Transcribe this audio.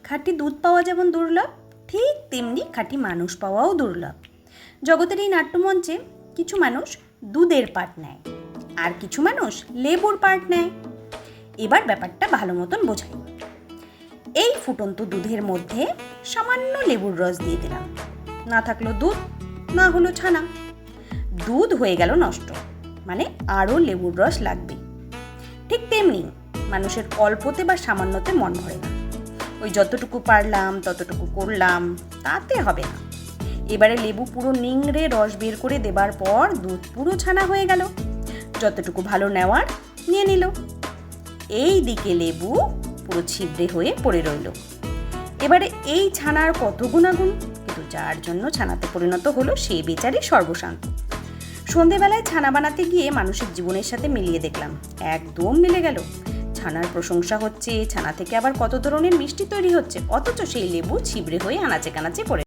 খাঁটি দুধ পাওয়া যেমন দুর্লভ, ঠিক তেমনি খাঁটি মানুষ পাওয়াও দুর্লভ। জগতের এই নাট্যমঞ্চে কিছু মানুষ দুধের পার্ট নেয়, আর কিছু মানুষ লেবুর পার্ট নেয়। এবার ব্যাপারটা ভালো মতন বোঝাই। এই ফুটন্ত দুধের মধ্যে সামান্য লেবুর রস দিয়ে দিলাম, না থাকলো দুধ, না হলো ছানা। দুধ হয়ে গেল নষ্ট, মানে আরও লেবুর রস লাগবে। ঠিক তেমনি মানুষের অল্পতে বা সামান্যতে মন ভরে না। ওই যতটুকু পারলাম ততটুকু করলাম, তাতে হবে না। এবারে লেবু পুরো নিংড়ে রস বের করে দেবার পর দুধ পুরো ছানা হয়ে গেল। যতটুকু ভালো নেওয়ার নিয়ে নিল। এই দিকে লেবু পুরো ছিবড়ে হয়ে পড়ে রইল। এবারে এই ছানার কত গুণাগুণ, কিন্তু যার জন্য ছানাতে পরিণত হলো সে বেচারি সর্বশান্ত। সন্ধেবেলায় ছানা বানাতে গিয়ে মানুষের জীবনের সাথে মিলিয়ে দেখলাম, একদম মিলে গেল। ছানার প্রশংসা হচ্ছে, ছানা থেকে আবার কত ধরনের মিষ্টি তৈরি হচ্ছে, অথচ সেই লেবু ছিবড়ে হয়ে আনাচে কানাচে পড়ে।